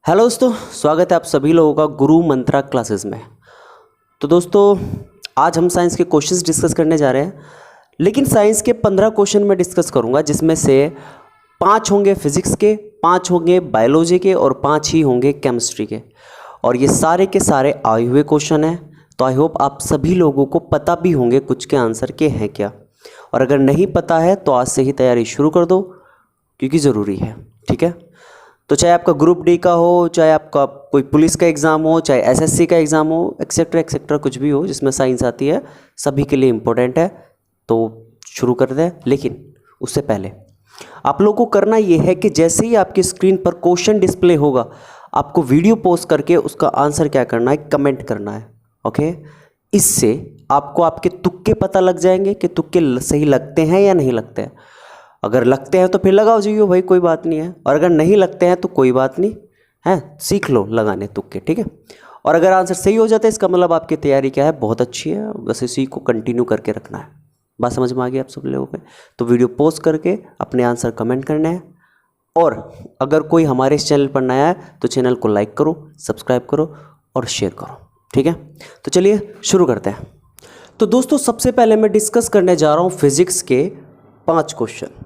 Hello दोस्तों, स्वागत है आप सभी लोगों का गुरु मंत्रा क्लासेस में। तो दोस्तों, आज हम साइंस के क्वेश्चंस डिस्कस करने जा रहे हैं। लेकिन साइंस के 15 क्वेश्चन मैं डिस्कस करूंगा, जिसमें से 5 होंगे फिजिक्स के, 5 होंगे बायोलॉजी के और 5 ही होंगे केमिस्ट्री के। और ये सारे के सारे आए हुए क्वेश्चन हैं। तो आई होप आप सभी लोगों को पता भी होंगे कुछ के आंसर के हैं क्या। और अगर नहीं पता है तो आज से ही तैयारी शुरू कर दो, क्योंकि ज़रूरी है। ठीक है, तो चाहे आपका ग्रुप डी का हो, चाहे आपका कोई पुलिस का एग्ज़ाम हो, चाहे एसएससी का एग्ज़ाम हो, एक्सेट्रा एक्सेट्रा, कुछ भी हो जिसमें साइंस आती है, सभी के लिए इम्पोर्टेंट है। तो शुरू कर दें। लेकिन उससे पहले आप लोगों को करना ये है कि जैसे ही आपकी स्क्रीन पर क्वेश्चन डिस्प्ले होगा, आपको वीडियो पोस्ट करके उसका आंसर क्या करना है, कमेंट करना है। ओके, इससे आपको आपके तुक्के पता लग जाएंगे कि तुक्के सही लगते हैं या नहीं लगते हैं। अगर लगते हैं तो फिर लगाओ जाइए भाई, कोई बात नहीं है। और अगर नहीं लगते हैं तो कोई बात नहीं है, सीख लो लगाने तुक्के। ठीक है, और अगर आंसर सही हो जाता है, इसका मतलब आपकी तैयारी क्या है, बहुत अच्छी है। बस इसी को कंटिन्यू करके रखना है। बात समझ में आ गई आप सब लोगों को? तो वीडियो पोस्ट करके अपने आंसर कमेंट करने हैं। और अगर कोई हमारे इस चैनल पर नया है तो चैनल को लाइक करो, सब्सक्राइब करो और शेयर करो। ठीक है, तो चलिए शुरू करते हैं। तो दोस्तों, सबसे पहले मैं डिस्कस करने जा रहा हूँ फिजिक्स के 5 क्वेश्चन।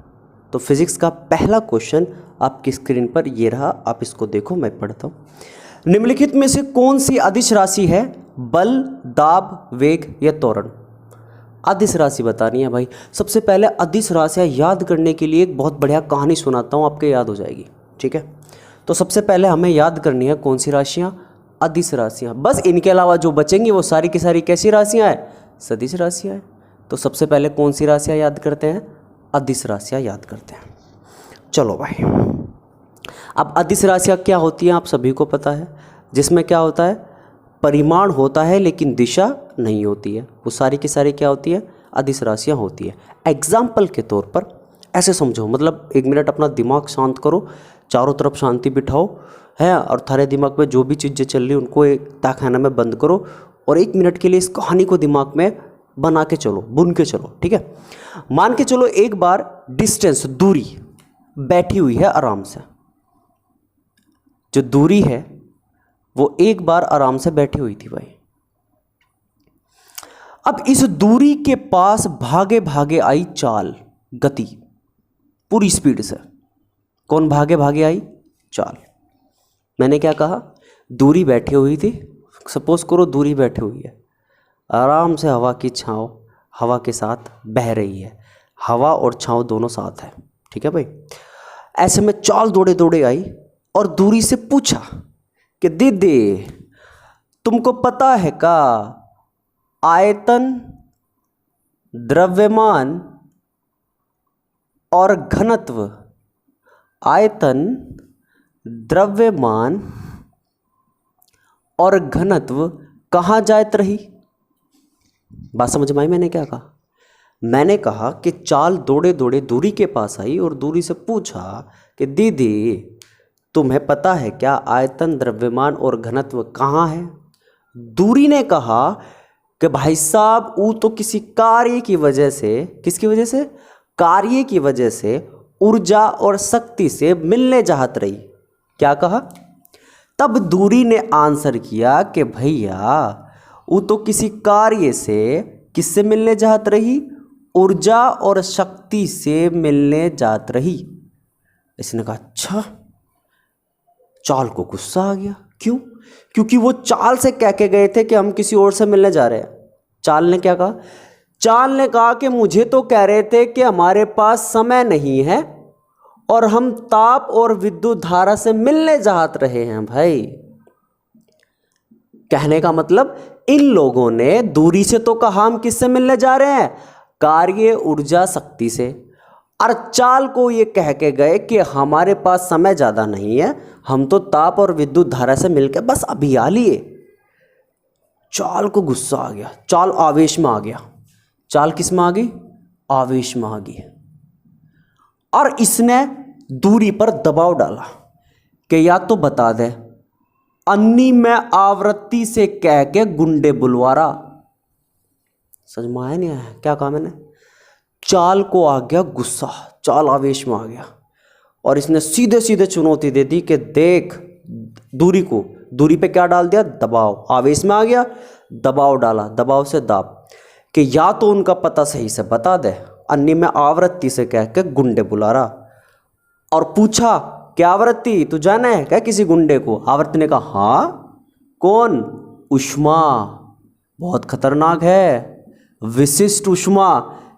तो फिजिक्स का पहला क्वेश्चन आपकी स्क्रीन पर ये रहा, आप इसको देखो, मैं पढ़ता हूँ। निम्नलिखित में से कौन सी अदिश राशि है? बल, दाब, वेग या त्वरण? अदिश राशि बतानी है भाई। सबसे पहले अदिश राशियाँ याद करने के लिए एक बहुत बढ़िया कहानी सुनाता हूँ, आपके याद हो जाएगी। ठीक है, तो सबसे पहले हमें याद करनी है कौन सी राशियाँ? अदिश राशियाँ। बस इनके अलावा जो बचेंगी वो सारी की सारी कैसी राशियाँ हैं? सदिश राशियाँ हैं। तो सबसे पहले कौन सी राशियाँ याद करते हैं? अदिश राशियाँ याद करते हैं। चलो भाई, अब अदिश राशियाँ क्या होती हैं आप सभी को पता है। जिसमें क्या होता है, परिमाण होता है लेकिन दिशा नहीं होती है। वो सारी की सारी क्या होती है? अदिश राशियाँ होती है। एग्जाम्पल के तौर पर ऐसे समझो, मतलब 1 मिनट अपना दिमाग शांत करो, चारों तरफ शांति बिठाओ है, और थारे दिमाग में जो भी चीज़ें चल रही उनको एक तहखाना में बंद करो और 1 मिनट के लिए इस कहानी को दिमाग में बना के चलो, बुन के चलो। ठीक है, मान के चलो एक बार डिस्टेंस, दूरी बैठी हुई है आराम से। जो दूरी है वो एक बार आराम से बैठी हुई थी भाई। अब इस दूरी के पास भागे भागे आई चाल, गति, पूरी स्पीड से। कौन भागे भागे आई? चाल। मैंने क्या कहा? दूरी बैठी हुई थी। सपोज करो दूरी बैठी हुई है, आराम से हवा की छांव हवा के साथ बह रही है। हवा और छांव दोनों साथ है। ठीक है भाई, ऐसे में चाल दौड़े दौड़े आई और दूरी से पूछा कि दीदी, तुमको पता है का आयतन, द्रव्यमान और घनत्व, आयतन, द्रव्यमान और घनत्व कहाँ जात रही? बात समझ में आई मैंने क्या कहा? मैंने कहा कि चाल दौड़े दौड़े दूरी के पास आई और दूरी से पूछा कि दीदी, तुम्हें पता है क्या आयतन, द्रव्यमान और घनत्व कहाँ है? दूरी ने कहा कि भाई साहब, वो तो किसी कार्य की वजह से, किसकी वजह से? कार्य की वजह से, ऊर्जा और शक्ति से मिलने चाहत रही। क्या कहा? तब दूरी ने आंसर किया कि भैया, वो तो किसी कार्य से, किससे मिलने चाहत रही? ऊर्जा और शक्ति से मिलने जात रही। इसने कहा अच्छा। चाल को गुस्सा आ गया। क्यों? क्योंकि वो चाल से कह के गए थे कि हम किसी और से मिलने जा रहे हैं। चाल ने क्या कहा? चाल ने कहा कि मुझे तो कह रहे थे कि हमारे पास समय नहीं है और हम ताप और विद्युत धारा से मिलने जात रहे हैं। भाई, कहने का मतलब इन लोगों ने दूरी से तो कहा हम किससे मिलने जा रहे हैं? कार्य, ऊर्जा, शक्ति से। और चाल को ये कह के गए कि हमारे पास समय ज़्यादा नहीं है, हम तो ताप और विद्युत धारा से मिलकर बस अभी आ लिए। चाल को गुस्सा आ गया, चाल आवेश में आ गया। चाल किस में आ गई? आवेश में आ गई। और इसने दूरी पर दबाव डाला कि या तो बता दे, अन्नी में आवृत्ति से कह के गुंडे बुलवारा। समझ में आया नहीं आया क्या कहा मैंने? चाल को आ गया गुस्सा, चाल आवेश में आ गया और इसने सीधे सीधे चुनौती दे दी कि देख, दूरी को, दूरी पे क्या डाल दिया, दबाव, आवेश में आ गया, दबाव डाला, दबाव से दाब, कि या तो उनका पता सही से बता दे, अन्य में आवृत्ति से कह के गुंडे बुला रहा। और पूछा क्या आवृत्ति तू जाना है क्या किसी गुंडे को, आवृत्ति ने कहा हाँ, कौन, ऊष्मा, बहुत खतरनाक है, विशिष्ट ऊष्मा,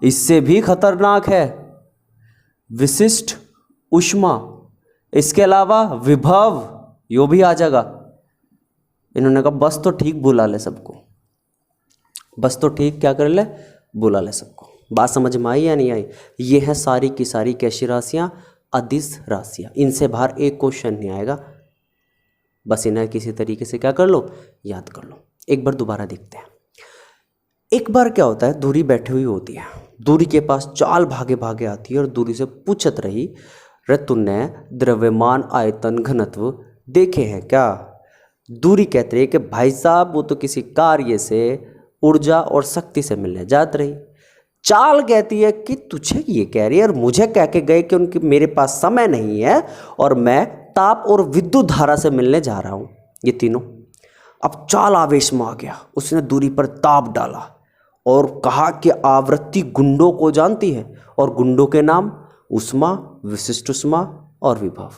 इससे भी खतरनाक है, विशिष्ट ऊष्मा, इसके अलावा विभव, यो भी आ जाएगा। इन्होंने कहा बस तो ठीक बुला ले सबको, बस तो ठीक क्या कर ले, बुला ले सबको। बात समझ में आई या नहीं आई? ये है सारी की सारी कैसी राशियाँ, अदिश राशियाँ। इनसे बाहर एक क्वेश्चन नहीं आएगा, बस इन्हें किसी तरीके से क्या कर लो, याद कर लो। एक बार दोबारा देखते हैं। एक बार क्या होता है, दूरी बैठी हुई होती है, दूरी के पास चाल भागे भागे आती है और दूरी से पूछत रही, रे तूने द्रव्यमान आयतन घनत्व देखे हैं क्या? दूरी कहते रही कि भाई साहब वो तो किसी कार्य से, ऊर्जा और शक्ति से मिलने जात रही। चाल कहती है कि तुझे ये कह रही है और मुझे कह के गए कि उनकी मेरे पास समय नहीं है और मैं ताप और विद्युत धारा से मिलने जा रहा हूँ, ये तीनों। अब चाल आवेश में आ गया, उसने दूरी पर ताप डाला और कहा कि आवृत्ति गुंडों को जानती है और गुंडों के नाम ऊष्मा, विशिष्ट ऊष्मा और विभव।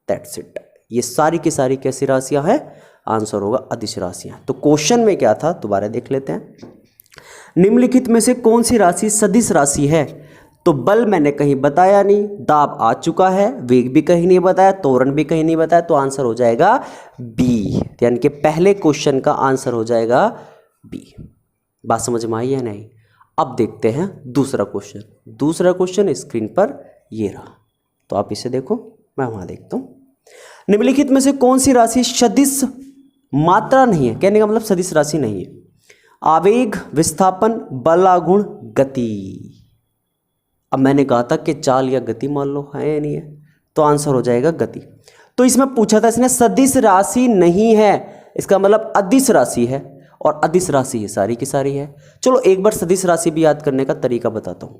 That's it. ये सारी की सारी कैसी राशियां हैं? आंसर होगा अदिश राशियां। तो क्वेश्चन में क्या था, दोबारा देख लेते हैं। निम्नलिखित में से कौन सी राशि सदिश राशि है? तो बल मैंने कहीं बताया नहीं, दाब आ चुका है, वेग भी कहीं नहीं बताया, त्वरण भी कहीं नहीं बताया, तो आंसर हो जाएगा बी, यानी कि पहले क्वेश्चन का आंसर हो जाएगा बी। बात समझ में आई है नहीं? अब देखते हैं दूसरा क्वेश्चन। दूसरा क्वेश्चन स्क्रीन पर ये रहा, तो आप इसे देखो, मैं वहां देखता हूं। निम्नलिखित में से कौन सी राशि सदिश मात्रा नहीं है? कहने का मतलब सदिश राशि नहीं है। आवेग, विस्थापन, बल, आघूर्ण, गति। अब मैंने कहा था कि चाल या गति मान लो, है या नहीं है, तो आंसर हो जाएगा गति। तो इसमें पूछा था इसने सदिश राशि नहीं है, इसका मतलब अदिश राशि है, और अदिश राशि है सारी की सारी है। चलो एक बार सदिश राशि भी याद करने का तरीका बताता हूं।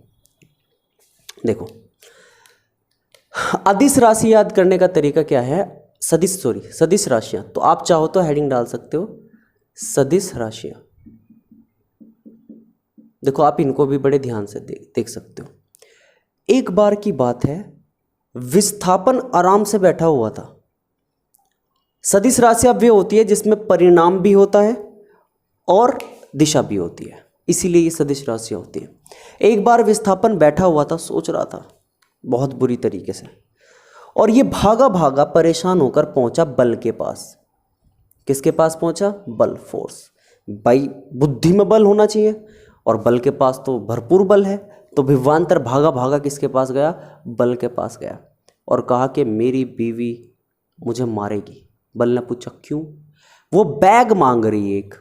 देखो अदिश राशि याद करने का तरीका क्या है, सदिश राशियां। तो आप चाहो तो हेडिंग डाल सकते हो, सदिश राशियां। देखो आप इनको भी बड़े ध्यान से देख सकते हो। एक बार की बात है, विस्थापन आराम से बैठा हुआ था। सदिश राशियां वे होती है जिसमें परिणाम भी होता है और दिशा भी होती है, इसीलिए ये सदिश राशियां होती है। एक बार विस्थापन बैठा हुआ था, सोच रहा था बहुत बुरी तरीके से, और ये भागा भागा परेशान होकर पहुंचा बल के पास। किसके पास पहुंचा? बल, फोर्स। भाई बुद्धि में बल होना चाहिए और बल के पास तो भरपूर बल है, तो विभवांतर भागा भागा किसके पास गया? बल के पास गया और कहा कि मेरी बीवी मुझे मारेगी। बल ने पूछा क्यों? वो बैग मांग रही है एक।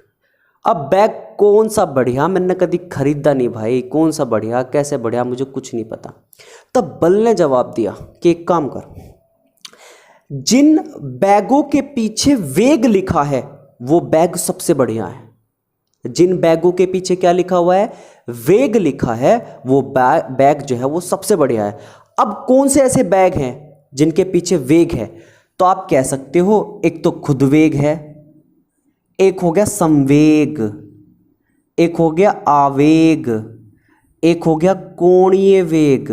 अब बैग कौन सा बढ़िया, मैंने कभी खरीदा नहीं भाई, कौन सा बढ़िया, कैसे बढ़िया, मुझे कुछ नहीं पता। तब बल ने जवाब दिया कि एक काम कर, जिन बैगों के पीछे वेग लिखा है वो बैग सबसे बढ़िया है। जिन बैगों के पीछे क्या लिखा हुआ है? वेग लिखा है, वो बैग जो है वो सबसे बढ़िया है। अब कौन से ऐसे बैग हैं जिनके पीछे वेग है? तो आप कह सकते हो एक तो खुद वेग है, एक हो गया संवेग, एक हो गया आवेग, एक हो गया कोणीय वेग।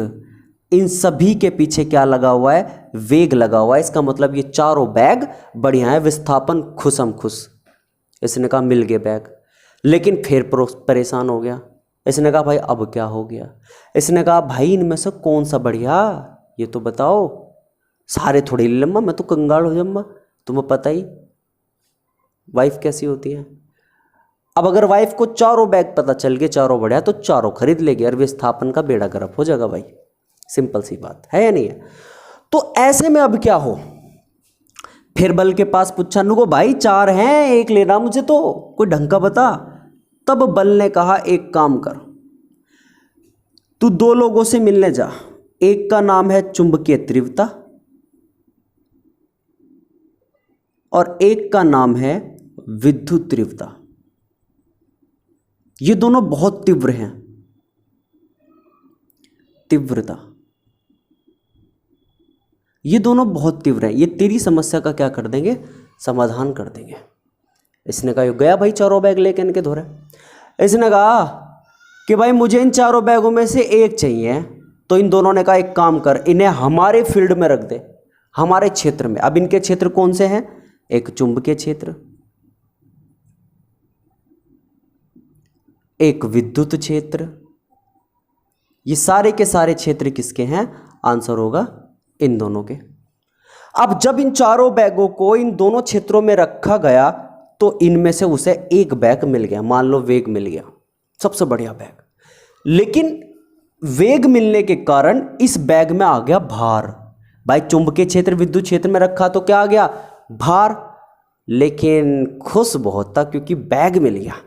इन सभी के पीछे क्या लगा हुआ है? वेग लगा हुआ है। इसका मतलब ये चारों बैग बढ़िया है। विस्थापन खुशम खुश। इसने कहा मिल गए बैग, लेकिन फिर परेशान हो गया। इसने कहा भाई अब क्या हो गया? इसने कहा भाई इनमें से कौन सा बढ़िया, ये तो बताओ। सारे थोड़े ले लम्बा, मैं तो कंगाल हो जाऊंगा, तुम्हें पता ही वाइफ कैसी होती है। अब अगर वाइफ को चारों बैग पता चल गए, चारों बढ़िया, तो चारों खरीद लेगी और विस्थापन का बेड़ा गर्क हो जाएगा भाई। सिंपल सी बात है या नहीं है? तो ऐसे में अब क्या हो? फिर बल के पास पूछा, नुको भाई चार हैं, एक लेना मुझे, तो कोई ढंग का बता। तब बल ने कहा एक काम कर, तू दो लोगों से मिलने जा। एक का नाम है चुंबकीय तीव्रता और एक का नाम है विद्युत तीव्रता। ये दोनों बहुत तीव्र हैं। तीव्रता, ये दोनों बहुत तीव्र हैं। ये तेरी समस्या का क्या कर देंगे? समाधान कर देंगे। इसने कहा गया भाई चारों बैग लेके इनके धोरे। इसने कहा कि भाई मुझे इन चारों बैगों में से एक चाहिए। तो इन दोनों ने कहा एक काम कर, इन्हें हमारे फील्ड में रख दे, हमारे क्षेत्र में। अब इनके क्षेत्र कौन से हैं? एक चुंबकीय क्षेत्र, एक विद्युत क्षेत्र। ये सारे के सारे क्षेत्र किसके हैं? आंसर होगा इन दोनों के। अब जब इन चारों बैगों को इन दोनों क्षेत्रों में रखा गया तो इनमें से उसे एक बैग मिल गया। मान लो वेग मिल गया, सबसे बढ़िया बैग। लेकिन वेग मिलने के कारण इस बैग में आ गया भार। भाई चुंबकीय क्षेत्र विद्युत क्षेत्र में रखा तो क्या आ गया? भार। लेकिन खुश बहुत था क्योंकि बैग मिल गया।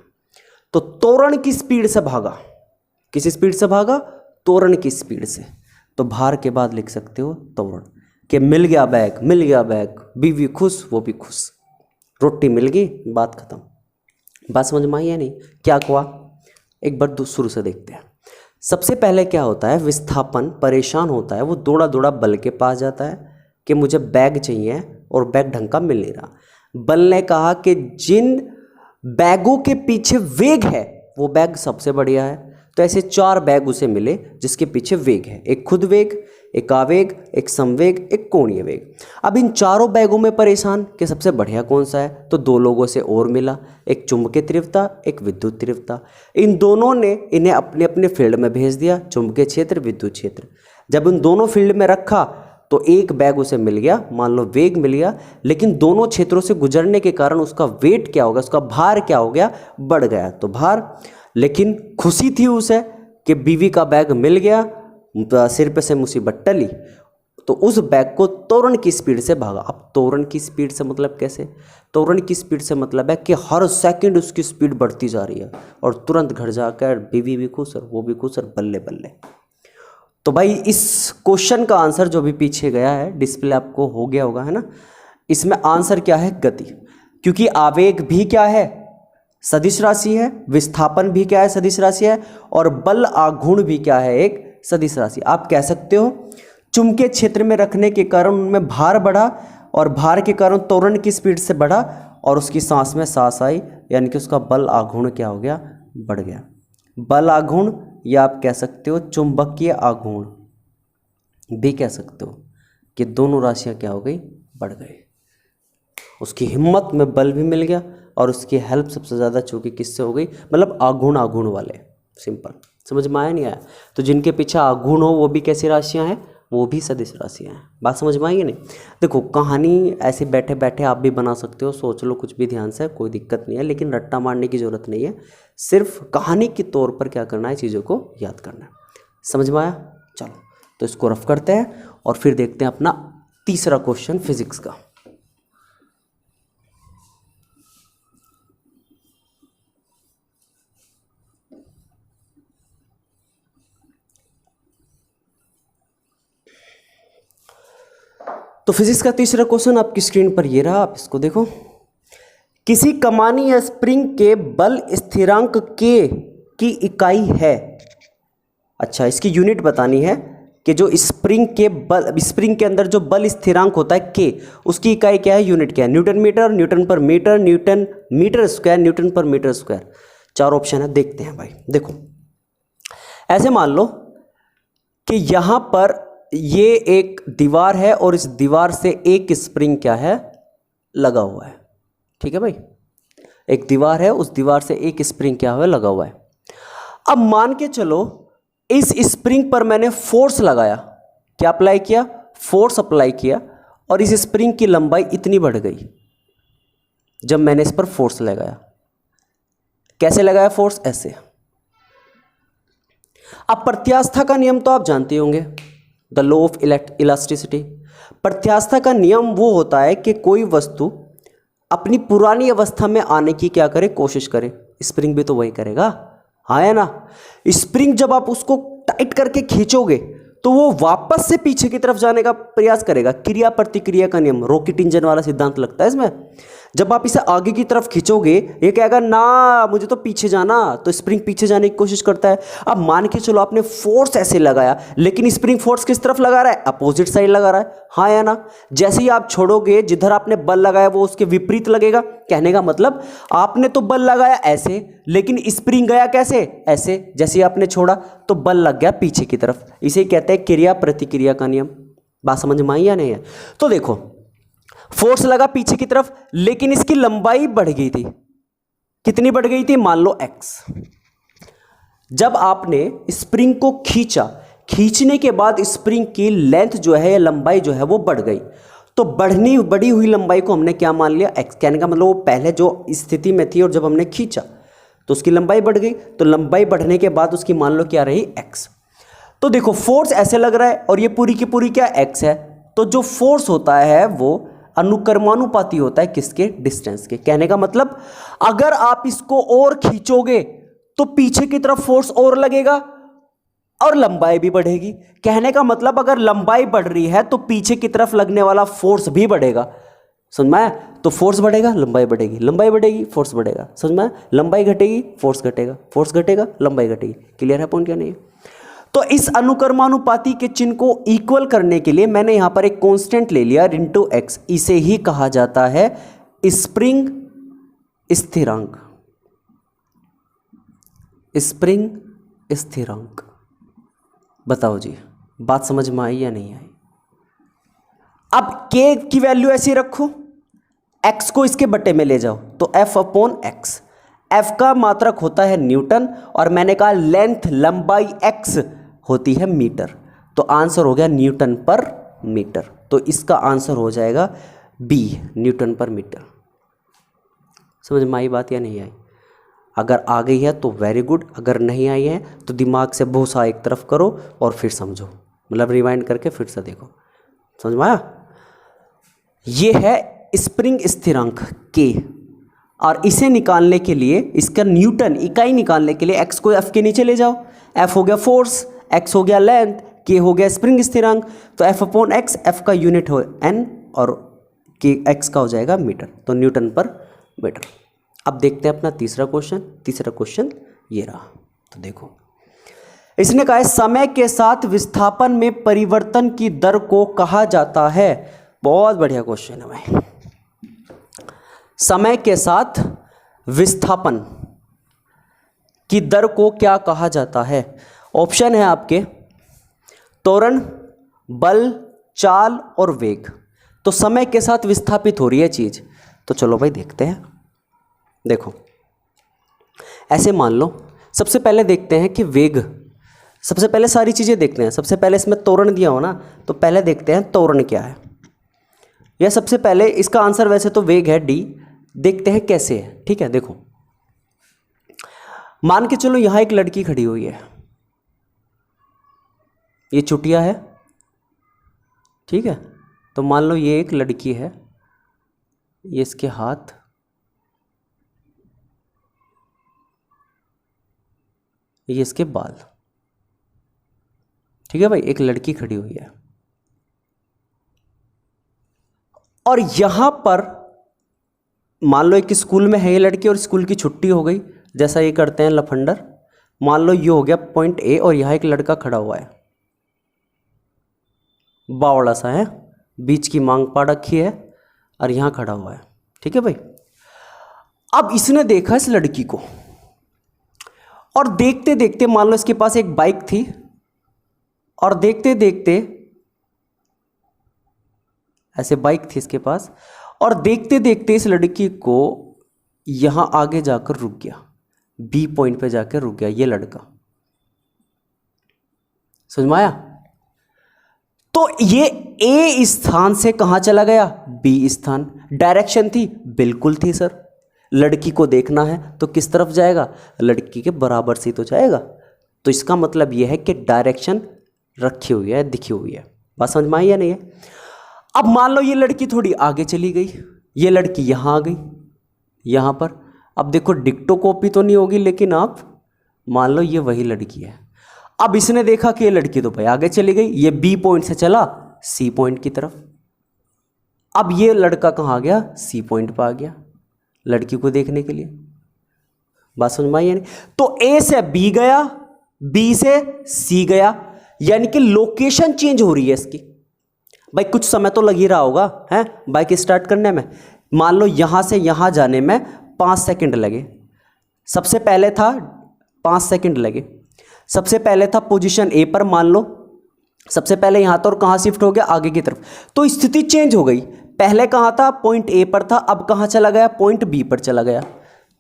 तो त्वरण की स्पीड से भागा। किस स्पीड से भागा? त्वरण की स्पीड से। तो भार के बाद लिख सकते हो त्वरण, कि मिल गया बैग, मिल गया बैग, बीवी खुश, वो भी खुश, रोटी मिल गई, बात खत्म। बात समझ में आई है नहीं? क्या हुआ? एक बार शुरू से देखते हैं। सबसे पहले क्या होता है? विस्थापन परेशान होता है, वो दौड़ा दौड़ा बल के पास जाता है कि मुझे बैग चाहिए और बैग ढंग का मिल नहीं रहा। बल ने कहा कि जिन बैगों के पीछे वेग है वो बैग सबसे बढ़िया है। तो ऐसे 4 बैग उसे मिले जिसके पीछे वेग है, एक खुद वेग, एक आवेग, एक समवेग, एक कोणीय वेग। अब इन चारों बैगों में परेशान कि सबसे बढ़िया कौन सा है? तो 2 लोगों से और मिला, एक चुंबकीय तीव्रता, एक विद्युत तीव्रता। इन दोनों ने इन्हें अपने अपने फील्ड में भेज दिया, चुंबकीय क्षेत्र, विद्युत क्षेत्र। जब इन दोनों फील्ड में रखा तो एक बैग उसे मिल गया, मान लो वेग मिल गया। लेकिन दोनों क्षेत्रों से गुजरने के कारण उसका वेट क्या होगा, उसका भार क्या हो गया? बढ़ गया। तो भार। लेकिन खुशी थी उसे कि बीवी का बैग मिल गया, सिर पे से मुसीबत टली। तो उस बैग को त्वरण की स्पीड से भागा। अब त्वरण की स्पीड से मतलब कैसे? त्वरण की स्पीड से मतलब है कि हर सेकंड उसकी स्पीड बढ़ती जा रही है और तुरंत घर जाकर बीवी भी खुश और वो भी खुश और बल्ले बल्ले। तो भाई इस क्वेश्चन का आंसर जो भी पीछे गया है, डिस्प्ले आपको हो गया होगा, है ना? इसमें आंसर क्या है? गति। क्योंकि आवेग भी क्या है? सदिश राशि है। विस्थापन भी क्या है? सदिश राशि है। और बल आघूर्ण भी क्या है? एक सदिश राशि। आप कह सकते हो चुंबकीय क्षेत्र में रखने के कारण उनमें भार बढ़ा और भार के कारण त्वरण की स्पीड से बढ़ा और उसकी सांस में सांस आई, यानी कि उसका बल आघूर्ण क्या हो गया? बढ़ गया। बल आघूर्ण या आप कह सकते हो चुंबकीय आघूर्ण भी कह सकते हो कि दोनों राशियां क्या हो गई? बढ़ गई। उसकी हिम्मत में बल भी मिल गया और उसकी हेल्प सबसे ज़्यादा चूंकि किससे हो गई? मतलब आघूर्ण वाले। सिंपल। समझ में आया नहीं आया? तो जिनके पीछे आघूर्ण हो वो भी कैसी राशियां हैं? वो भी सदिश राशियां हैं। बात समझ में आई नहीं? देखो कहानी ऐसे बैठे बैठे आप भी बना सकते हो, सोच लो कुछ भी ध्यान से, कोई दिक्कत नहीं है। लेकिन रट्टा मारने की ज़रूरत नहीं है, सिर्फ कहानी के तौर पर क्या करना है? चीज़ों को याद करना है। समझ में आया? चलो तो इसको रफ करते हैं और फिर देखते हैं अपना तीसरा क्वेश्चन फिजिक्स का। तो फिजिक्स का तीसरा क्वेश्चन आपकी स्क्रीन पर ये रहा, आप इसको देखो। किसी कमानी या स्प्रिंग के बल स्थिरांक के की इकाई है। अच्छा, इसकी यूनिट बतानी है कि जो स्प्रिंग के बल, स्प्रिंग के अंदर जो बल स्थिरांक होता है के, उसकी इकाई क्या है? यूनिट क्या है? Newton metre, newton per metre, newton metre square, newton per metre square. 4 option है, देखते हैं भाई। देखो ऐसे मान लो कि यहां पर ये एक दीवार है और इस दीवार से एक स्प्रिंग क्या है? लगा हुआ है। ठीक है भाई, एक दीवार है, उस दीवार से एक स्प्रिंग क्या हुआ? लगा हुआ है। अब मान के चलो इस स्प्रिंग पर मैंने फोर्स लगाया। क्या अप्लाई किया? फोर्स अप्लाई किया और इस स्प्रिंग की लंबाई इतनी बढ़ गई जब मैंने इस पर फोर्स लगाया। कैसे लगाया फोर्स? ऐसे। अब प्रत्यास्था का नियम तो आप जानते होंगे, द लॉ ऑफ इलास्टिसिटी। प्रत्यास्था का नियम वो होता है कि कोई वस्तु अपनी पुरानी अवस्था में आने की क्या करे? कोशिश करे। स्प्रिंग भी तो वही करेगा, हाँ या ना? स्प्रिंग जब आप उसको टाइट करके खींचोगे तो वो वापस से पीछे की तरफ जाने का प्रयास करेगा। क्रिया प्रतिक्रिया का नियम, रॉकेट इंजन वाला सिद्धांत लगता है इसमें। जब आप इसे आगे की तरफ खींचोगे ये कहेगा ना मुझे तो पीछे जाना, तो स्प्रिंग पीछे जाने की कोशिश करता है। अब मान के चलो आपने फोर्स ऐसे लगाया, लेकिन स्प्रिंग फोर्स किस तरफ लगा रहा है? अपोजिट साइड लगा रहा है, हाँ या ना? जैसे ही आप छोड़ोगे जिधर आपने बल लगाया वो उसके विपरीत लगेगा। कहने का मतलब आपने तो बल लगाया ऐसे, लेकिन स्प्रिंग गया कैसे? ऐसे। जैसे ही आपने छोड़ा तो बल लग गया पीछे की तरफ। इसे कहते हैं क्रिया प्रतिक्रिया का नियम। बात समझ में आई या नहीं है? तो देखो फोर्स लगा पीछे की तरफ, लेकिन इसकी लंबाई बढ़ गई थी। कितनी बढ़ गई थी? मान लो x। जब आपने स्प्रिंग को खींचा, खींचने के बाद स्प्रिंग की लेंथ जो है या लंबाई जो है वो बढ़ गई, तो बढ़ी हुई लंबाई को हमने क्या मान लिया? x। कहने का मतलब वो पहले जो स्थिति में थी और जब हमने खींचा तो उसकी लंबाई बढ़ गई, तो लंबाई बढ़ने के बाद उसकी मान लो क्या रही? x। तो देखो फोर्स ऐसे लग रहा है और ये पूरी की पूरी क्या x है, तो जो फोर्स होता है वो अनुक्रमानुपाती होता है किसके? डिस्टेंस के। कहने का मतलब अगर आप इसको और खींचोगे तो पीछे की तरफ फोर्स और लगेगा और लंबाई भी बढ़ेगी। कहने का मतलब अगर लंबाई बढ़ रही है तो पीछे की तरफ लगने वाला फोर्स भी बढ़ेगा। समझ में आया? तो फोर्स बढ़ेगा, लंबाई बढ़ेगी, लंबाई बढ़ेगी, फोर्स बढ़ेगा। समझ में आया? लंबाई घटेगी, फोर्स घटेगा, फोर्स घटेगा, लंबाई घटेगी। क्लियर है पॉइंट क्या नहीं है? तो इस अनुक्रमानुपाती के चिन्ह को इक्वल करने के लिए मैंने यहां पर एक कांस्टेंट ले लिया इनटू x। इसे ही कहा जाता है स्प्रिंग स्थिरांक। स्प्रिंग स्थिरांक। बताओ जी, बात समझ में आई या नहीं आई? अब k की वैल्यू ऐसी रखो, x को इसके बट्टे में ले जाओ, तो f अपॉन x। f का मात्रक होता है न्यूटन और मैंने कहा लेंथ लंबाई x होती है मीटर, तो आंसर हो गया न्यूटन पर मीटर। तो इसका आंसर हो जाएगा B, न्यूटन पर मीटर। समझ में आई बात या नहीं आई? अगर आ गई है तो वेरी गुड, अगर नहीं आई है तो दिमाग से भूसा एक तरफ करो और फिर समझो, मतलब रिवाइंड करके फिर से देखो। समझ में आया? ये है स्प्रिंग स्थिरांक K, और इसे निकालने के लिए इसका न्यूटन इकाई निकालने के लिए x को f के नीचे ले जाओ। f हो गया फोर्स, x हो गया लेंथ, k हो गया स्प्रिंग स्थिरांक, तो f अपॉन x, f का यूनिट हो n और k x का हो जाएगा मीटर, तो न्यूटन पर मीटर। अब देखते हैं अपना तीसरा क्वेश्चन। तीसरा क्वेश्चन ये रहा, तो देखो इसने कहा है समय के साथ विस्थापन में परिवर्तन की दर को कहा जाता है। बहुत बढ़िया क्वेश्चन है भाई। समय के साथ विस्थापन की दर को क्या कहा जाता है? ऑप्शन है आपके त्वरण, बल, चाल और वेग। तो समय के साथ विस्थापित हो रही है चीज, तो चलो भाई देखते हैं। देखो ऐसे मान लो, सबसे पहले देखते हैं कि वेग, सबसे पहले सारी चीजें देखते हैं। सबसे पहले इसमें त्वरण दिया हो ना, तो पहले देखते हैं त्वरण क्या है। या सबसे पहले इसका आंसर वैसे तो वेग है डी, देखते हैं कैसे है। ठीक है, देखो मान के चलो यहां एक लड़की खड़ी हुई है, ये चुटिया है, ठीक है। तो मान लो ये एक लड़की है, ये इसके हाथ, ये इसके बाल, ठीक है भाई। एक लड़की खड़ी हुई है और यहां पर मान लो एक स्कूल में है ये लड़की और स्कूल की छुट्टी हो गई, जैसा ये करते हैं लफंडर। मान लो ये हो गया पॉइंट ए और यहां एक लड़का खड़ा हुआ है, बावड़ा सा है, बीच की मांग पा रखी है और यहां खड़ा हुआ है, ठीक है भाई। अब इसने देखा इस लड़की को और देखते देखते, मान लो इसके पास एक बाइक थी और देखते देखते, ऐसे बाइक थी इसके पास, और देखते देखते इस लड़की को यहां आगे जाकर रुक गया, बी पॉइंट पे जाकर रुक गया ये लड़का। समझ में आया? तो ये ए स्थान से कहां चला गया? बी स्थान। डायरेक्शन थी, बिल्कुल थी सर। लड़की को देखना है तो किस तरफ जाएगा? लड़की के बराबर से तो जाएगा। तो इसका मतलब यह है कि डायरेक्शन रखी हुई है, दिखी हुई है। बात समझ में आई या नहीं है? अब मान लो ये लड़की थोड़ी आगे चली गई, ये लड़की यहां आ गई, यहां पर। अब देखो डिक्टो कॉपी तो नहीं होगी, लेकिन आप मान लो ये वही लड़की है। अब इसने देखा कि ये लड़की तो भाई आगे चली गई, ये बी पॉइंट से चला सी पॉइंट की तरफ। अब ये लड़का कहां आ गया? सी पॉइंट पर आ गया। लड़की को देखने के लिए। बात समझ में आई या नहीं? तो ए से बी गया, बी से सी गया, यानी कि लोकेशन चेंज हो रही है इसकी। भाई कुछ समय तो लग ही रहा होगा है बाइक स्टार्ट करने में। मान लो यहां से यहां जाने में 5 सेकंड लगे, सबसे पहले था 5 सेकंड लगे, सबसे पहले था पोजीशन ए पर, मान लो सबसे पहले यहां था और कहां शिफ्ट हो गया, आगे की तरफ। तो स्थिति चेंज हो गई, पहले कहां था, पॉइंट ए पर था, अब कहां चला गया, पॉइंट बी पर चला गया।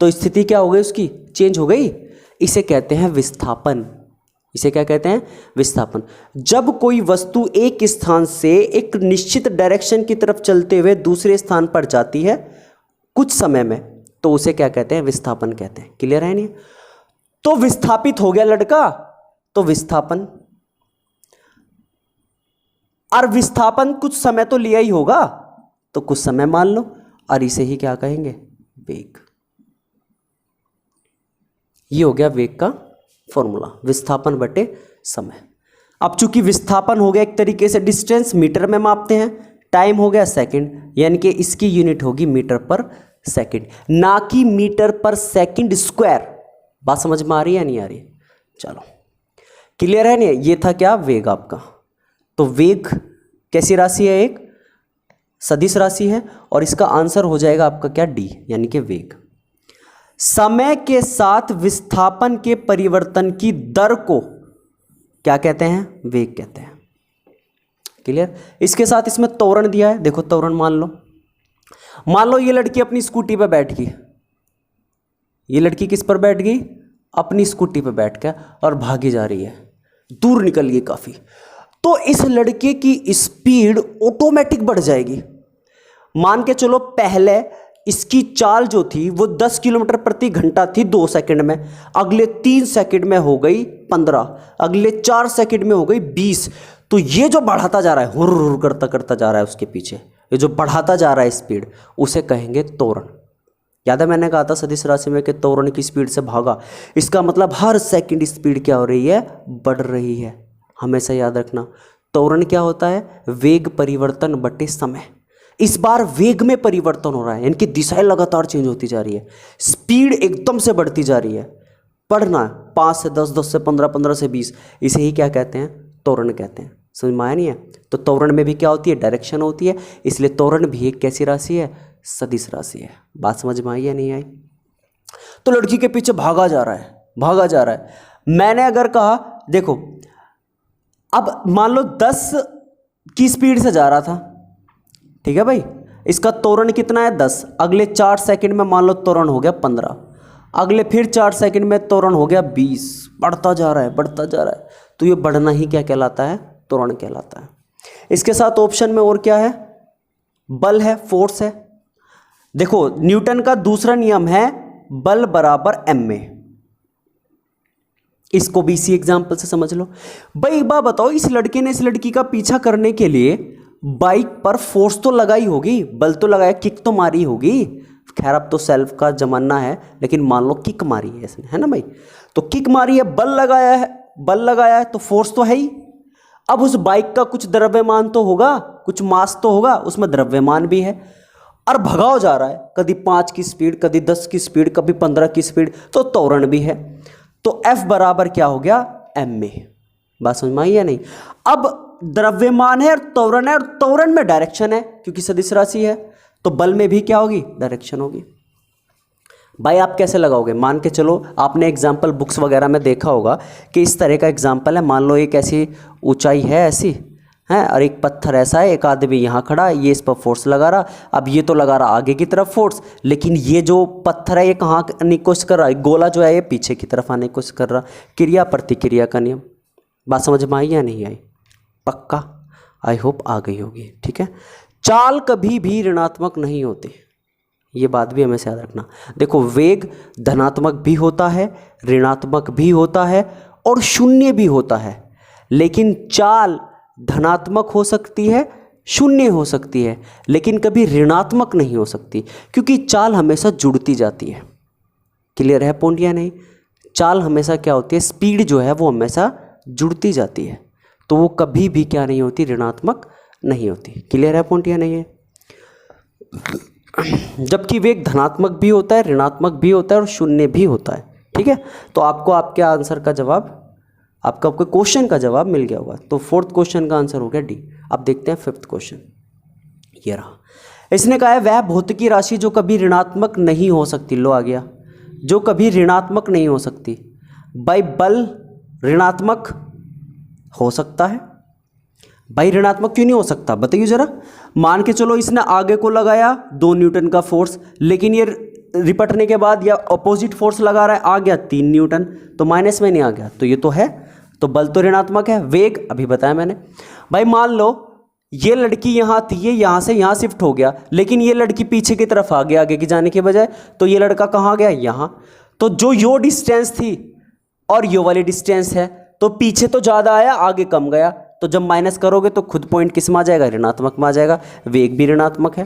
तो स्थिति क्या हो गई उसकी, चेंज हो गई। इसे कहते हैं विस्थापन। इसे क्या कहते हैं, विस्थापन। जब कोई वस्तु एक स्थान से एक निश्चित डायरेक्शन की तरफ चलते हुए दूसरे स्थान पर जाती है कुछ समय में, तो उसे क्या कहते हैं, विस्थापन कहते हैं। क्लियर है नहीं? तो विस्थापित हो गया लड़का, तो विस्थापन। और विस्थापन कुछ समय तो लिया ही होगा, तो कुछ समय मान लो, और इसे ही क्या कहेंगे, वेग। ये हो गया वेग का फॉर्मूला, विस्थापन बटे समय। अब चूंकि विस्थापन हो गया एक तरीके से डिस्टेंस, मीटर में मापते हैं, टाइम हो गया सेकंड, यानी कि इसकी यूनिट होगी मीटर पर सेकंड, ना कि मीटर पर सेकंड स्क्वायर। बात समझ में आ रही है या नहीं आ रही? चलो क्लियर है नहीं? ये था क्या, वेग आपका। तो वेग कैसी राशि है, एक सदिश राशि है, और इसका आंसर हो जाएगा आपका क्या, डी, यानी कि वेग। समय के साथ विस्थापन के परिवर्तन की दर को क्या कहते हैं, वेग कहते हैं। क्लियर? इसके साथ इसमें त्वरण दिया है, देखो त्वरण मान लो ये लड़की अपनी स्कूटी पर बैठ गई, ये लड़की किस पर बैठ गई, अपनी स्कूटी पर बैठ कर और भागी जा रही है, दूर निकल गई काफी। तो इस लड़के की स्पीड ऑटोमेटिक बढ़ जाएगी। मान के चलो पहले इसकी चाल जो थी वो 10 किलोमीटर प्रति घंटा थी 2 सेकंड में, अगले 3 सेकंड में हो गई 15, अगले 4 सेकंड में हो गई 20। तो ये जो बढ़ाता जा रहा है, हुर हुर करता करता जा रहा है उसके पीछे, ये जो बढ़ाता जा रहा है स्पीड, उसे कहेंगे त्वरण। याद है मैंने कहा था सदिश राशि में कि त्वरण की स्पीड से भागा, इसका मतलब हर सेकंड स्पीड क्या हो रही है, बढ़ रही है। हमेशा याद रखना, त्वरण क्या होता है, वेग परिवर्तन बटे समय। इस बार वेग में परिवर्तन हो रहा है, यानी कि दिशाएं लगातार चेंज होती जा रही है, स्पीड एकदम से बढ़ती जा रही है। पढ़ना 5 से 10, 10 से 15, 15 से 20, इसे ही क्या कहते हैं, त्वरण कहते हैं। समझ में आया नहीं है? तो त्वरण में भी क्या होती है, डायरेक्शन होती है, इसलिए त्वरण भी एक कैसी राशि है, सदिश राशि है। बात समझ में आई या नहीं आई? तो लड़की के पीछे भागा जा रहा है, भागा जा रहा है। मैंने अगर कहा देखो, अब मान लो 10 की स्पीड से जा रहा था, ठीक है भाई, इसका त्वरण कितना है 10, अगले 4 सेकंड में मान लो त्वरण हो गया 15, अगले फिर 4 सेकंड में त्वरण हो गया 20, बढ़ता जा रहा है, बढ़ता जा रहा है। तो ये बढ़ना ही क्या कहलाता है, त्वरण कहलाता है। इसके साथ ऑप्शन में और क्या है, बल है, फोर्स है। देखो न्यूटन का दूसरा नियम है बल बराबर एम ए, इसको भी इसी एग्जाम्पल से समझ लो। भाई एक बात बताओ, इस लड़के ने इस लड़की का पीछा करने के लिए बाइक पर फोर्स तो लगाई होगी, बल तो लगाया, किक तो मारी होगी। खैर अब तो सेल्फ का जमाना है, लेकिन मान लो किक मारी है इसने, है ना भाई, तो किक मारी है, बल लगाया है, बल लगाया है तो फोर्स तो है ही। अब उस बाइक का कुछ द्रव्यमान तो होगा, कुछ मास तो होगा, उसमें द्रव्यमान भी है, और भगाव जा रहा है, कभी 5 की स्पीड, कभी 10 की स्पीड, कभी 15 की स्पीड, तो त्वरण भी है। तो F बराबर क्या हो गया, m ए। बात समझ में आई या नहीं? अब द्रव्यमान है और त्वरण है, और त्वरण में डायरेक्शन है क्योंकि सदिश राशि है, तो बल में भी क्या होगी, डायरेक्शन होगी। भाई आप कैसे लगाओगे, मान के चलो आपने एग्जाम्पल बुक्स वगैरह में देखा होगा कि इस तरह का एग्जाम्पल है। मान लो एक ऐसी ऊंचाई है ऐसी है, और एक पत्थर ऐसा है, एक आदमी यहाँ खड़ा है, ये इस पर फोर्स लगा रहा, अब ये तो लगा रहा आगे की तरफ फोर्स, लेकिन ये जो पत्थर है ये कहाँ आने की कोशिश कर रहा है, गोला जो है ये पीछे की तरफ आने की कोशिश कर रहा। क्रिया प्रतिक्रिया का नियम। बात समझ में आई या नहीं आई? पक्का, आई होप आ गई होगी। ठीक है, चाल कभी भी ऋणात्मक नहीं होते, ये बात भी हमें याद रखना। देखो वेग धनात्मक भी होता है, ऋणात्मक भी होता है, और शून्य भी होता है, लेकिन चाल धनात्मक हो सकती है, शून्य हो सकती है, लेकिन कभी ऋणात्मक नहीं हो सकती, क्योंकि चाल हमेशा जुड़ती जाती है। क्लियर है पॉइंट या नहीं? चाल हमेशा क्या होती है, स्पीड जो है वो हमेशा जुड़ती जाती है, तो वो कभी भी क्या नहीं होती, ऋणात्मक नहीं होती। क्लियर है पॉइंट या नहीं है? जबकि वेग धनात्मक भी होता है, ऋणात्मक भी होता है और शून्य भी होता है। ठीक है, तो आपको आपके आंसर का जवाब, आपका क्वेश्चन का जवाब मिल गया होगा। तो फोर्थ क्वेश्चन का आंसर हो गया डी। अब देखते हैं फिफ्थ क्वेश्चन, ये रहा। इसने कहा है वह भौतिकी राशि जो कभी ऋणात्मक नहीं हो सकती, लो आ गया, जो कभी ऋणात्मक नहीं हो सकती। भाई बल ऋणात्मक हो सकता है, भाई ऋणात्मक क्यों नहीं हो सकता बताइए जरा। मान के चलो इसने आगे को लगाया 2 न्यूटन का फोर्स, लेकिन ये रिपटने के बाद या अपोजिट फोर्स लगा रहा है, आ गया 3 न्यूटन, तो माइनस में नहीं आ गया, तो ये तो है, तो बल तो ऋणात्मक है। वेग अभी बताया मैंने। भाई मान लो ये लड़की यहाँ थी, ये यहाँ से यहाँ शिफ्ट हो गया, लेकिन ये लड़की पीछे की तरफ आ गया आगे की जाने के बजाय, तो ये लड़का कहाँ गया, यहाँ। तो जो यो डिस्टेंस थी और यो वाली डिस्टेंस है, तो पीछे तो ज़्यादा आया आगे कम गया, तो जब माइनस करोगे तो खुद पॉइंट किस में आ जाएगा, ऋणात्मक में आ जाएगा। वेग भी ऋणात्मक है।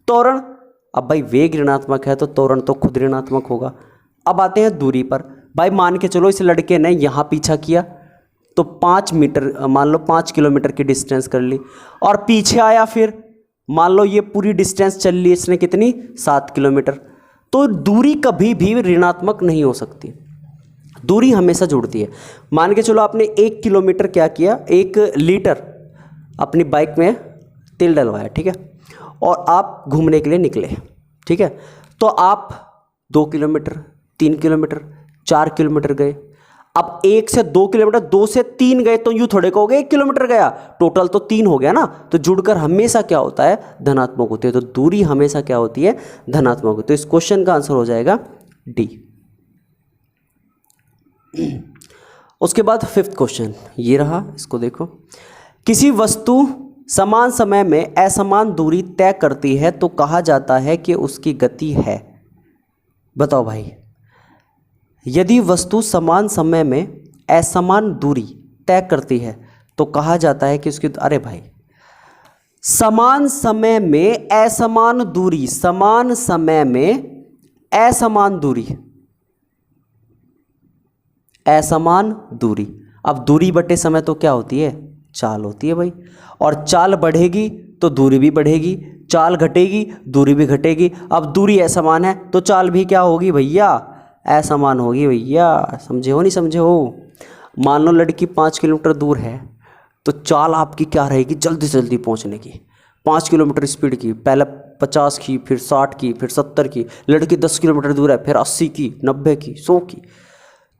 त्वरण, अब भाई वेग ऋणात्मक है तो त्वरण तो खुद ऋणात्मक होगा। अब आते हैं दूरी पर। भाई मान के चलो इस लड़के ने यहाँ पीछा किया तो 5 मीटर, मान लो 5 किलोमीटर की डिस्टेंस कर ली, और पीछे आया फिर मान लो ये पूरी डिस्टेंस चल ली इसने कितनी, 7 किलोमीटर। तो दूरी कभी भी ऋणात्मक नहीं हो सकती, दूरी हमेशा जुड़ती है। मान के चलो आपने 1 किलोमीटर क्या किया, 1 लीटर अपनी बाइक में तेल डलवाया, ठीक है, और आप घूमने के लिए निकले, ठीक है, तो आप 2 किलोमीटर, 3 किलोमीटर, 4 किलोमीटर गए। अब 1 से 2 किलोमीटर, 2 से 3 गए तो यूँ थोड़े कहोगे 1 किलोमीटर गया, टोटल तो 3 हो गया ना, तो जुड़कर हमेशा क्या होता है, धनात्मक होती है। तो दूरी हमेशा क्या होती है, धनात्मक होती है। तो इस क्वेश्चन का आंसर हो जाएगा डी। उसके बाद फिफ्थ क्वेश्चन ये रहा, इसको देखो। किसी वस्तु समान समय में असमान दूरी तय करती है तो कहा जाता है कि उसकी गति है। बताओ भाई, यदि वस्तु समान समय में असमान दूरी तय करती है तो कहा जाता है कि उसकी, अरे भाई समान समय में असमान दूरी, समान समय में असमान दूरी, असमान दूरी। अब दूरी बटे समय तो क्या होती है, चाल होती है भाई, और चाल बढ़ेगी तो दूरी भी बढ़ेगी, चाल घटेगी दूरी भी घटेगी। अब दूरी असमान है तो चाल भी क्या होगी भैया, असमान होगी भैया। समझे हो नहीं समझे हो। मान लो लड़की 5 किलोमीटर दूर है तो चाल आपकी क्या रहेगी, जल्दी से जल्दी पहुंचने की। 5 किलोमीटर स्पीड की, पहले 50 की, फिर 60 की, फिर 70 की। लड़की 10 किलोमीटर दूर है, फिर 80 की, 90 की, 100 की।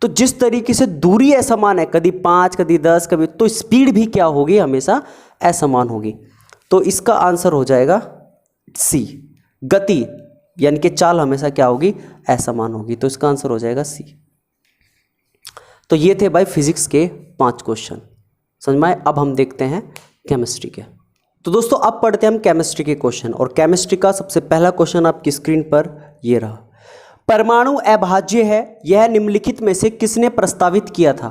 तो जिस तरीके से दूरी असमान है, कभी 5 कभी 10 कभी, तो स्पीड भी क्या होगी, हमेशा असमान होगी। तो इसका आंसर हो जाएगा सी, गति यानी कि चाल हमेशा क्या होगी, असमान होगी। तो इसका आंसर हो जाएगा सी। तो ये थे भाई फिजिक्स के 5 क्वेश्चन, समझ में आए। अब हम देखते हैं केमिस्ट्री के। तो दोस्तों अब पढ़ते हैं हम केमिस्ट्री के क्वेश्चन, और केमिस्ट्री का सबसे पहला क्वेश्चन आपकी स्क्रीन पर ये रहा। परमाणु अभाज्य है, यह निम्नलिखित में से किसने प्रस्तावित किया था।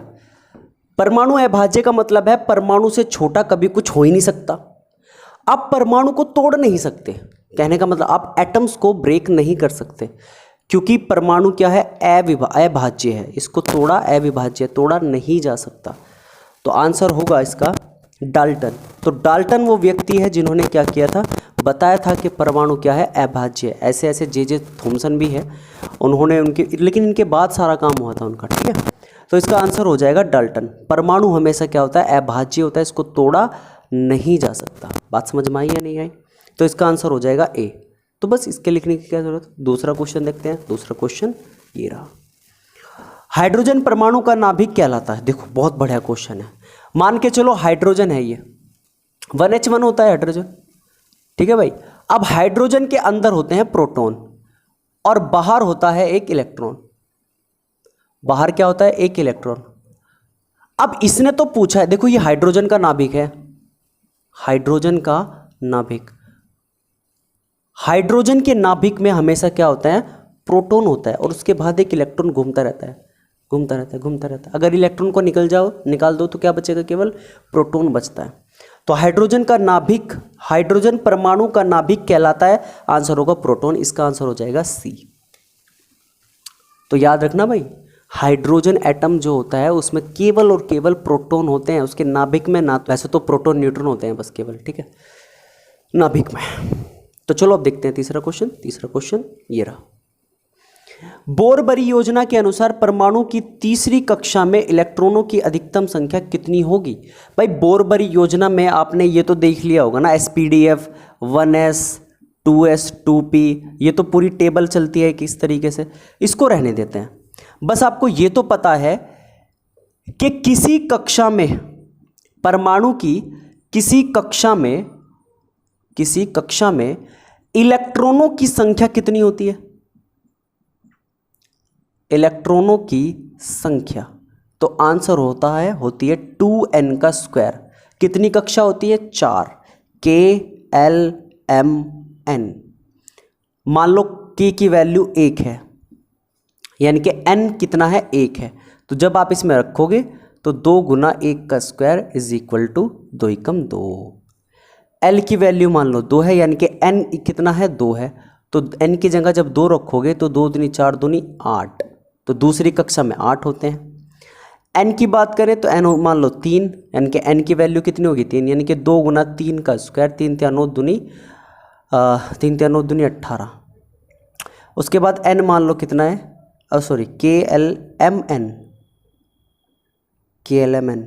परमाणु अभाज्य का मतलब है परमाणु से छोटा कभी कुछ हो ही नहीं सकता। आप परमाणु को तोड़ नहीं सकते, कहने का मतलब आप एटम्स को ब्रेक नहीं कर सकते, क्योंकि परमाणु क्या है, अभाज्य है। इसको तोड़ा, अविभाज्य, तोड़ा नहीं जा सकता। तो आंसर होगा इसका डाल्टन। तो डाल्टन वो व्यक्ति है जिन्होंने क्या किया था, बताया था कि परमाणु क्या है, अभाज्य है। ऐसे ऐसे जे थॉमसन भी है, उन्होंने उनके, लेकिन इनके बाद सारा काम हुआ था उनका, ठीक है। तो इसका आंसर हो जाएगा डाल्टन। परमाणु हमेशा क्या होता है, अभाज्य होता है, इसको तोड़ा नहीं जा सकता। बात समझ में आई या नहीं आई। तो इसका आंसर हो जाएगा ए। तो बस इसके लिखने की क्या जरूरत। दूसरा क्वेश्चन देखते हैं। दूसरा क्वेश्चन ये रहा। हाइड्रोजन परमाणु का नाभिक कहलाता है। देखो बहुत बढ़िया क्वेश्चन है। मान के चलो हाइड्रोजन है, ये 1H1 होता है हाइड्रोजन, ठीक है भाई। अब हाइड्रोजन के अंदर होते हैं प्रोटॉन और बाहर होता है एक इलेक्ट्रॉन। बाहर क्या होता है, एक इलेक्ट्रॉन। अब इसने तो पूछा है, देखो ये हाइड्रोजन का नाभिक है, हाइड्रोजन का नाभिक। हाइड्रोजन के नाभिक में हमेशा क्या होता है, प्रोटॉन होता है, और उसके बाद एक इलेक्ट्रॉन घूमता रहता है, घूमता रहता है, घूमता रहता है। अगर इलेक्ट्रॉन को निकाल दो तो क्या बचेगा, केवल प्रोटॉन बचता है। तो हाइड्रोजन का नाभिक, हाइड्रोजन परमाणु का नाभिक कहलाता है। आंसर होगा प्रोटॉन। इसका आंसर हो जाएगा सी। तो याद रखना भाई, हाइड्रोजन एटम जो होता है उसमें केवल और केवल प्रोटॉन होते हैं, उसके नाभिक में ना, वैसे तो प्रोटॉन न्यूट्रॉन होते हैं बस केवल, ठीक है, नाभिक में। तो चलो अब देखते हैं तीसरा क्वेश्चन ये रहा। बोरबरी योजना के अनुसार परमाणु की तीसरी कक्षा में इलेक्ट्रॉनों की अधिकतम संख्या कितनी होगी? भाई बोरबरी योजना में आपने ये तो देख लिया होगा ना, SPDF 1s 2s 2p, ये तो पूरी टेबल चलती है किस तरीके से, इसको रहने देते हैं। बस आपको ये तो पता है कि किसी कक्षा में परमाणु की किसी कक्षा में इलेक्ट्रॉनों की संख्या कितनी होती है? इलेक्ट्रॉनों की संख्या, तो आंसर होती है 2n का स्क्वायर। कितनी कक्षा होती है? 4, KLMN। मान लो k की वैल्यू 1 है, यानी कि n कितना है? 1 है। तो जब आप इसमें रखोगे तो 2 गुना 1 का square is equal to 2 Ekam 2। L की वैल्यू मान लो 2 है, यानी कि n कितना है? 2 है। तो n की जगह जब 2 रखोगे तो 2 दूनी 4 दूनी 8, तो दूसरी कक्षा में 8 होते हैं। n की बात करें तो n मान लो 3, यानी कि n की वैल्यू कितनी होगी? 3, यानी कि 2 गुना 3 का स्क्वायर, 3 3 9 दूनी 18। उसके बाद n मान लो कितना है? सॉरी, KLMN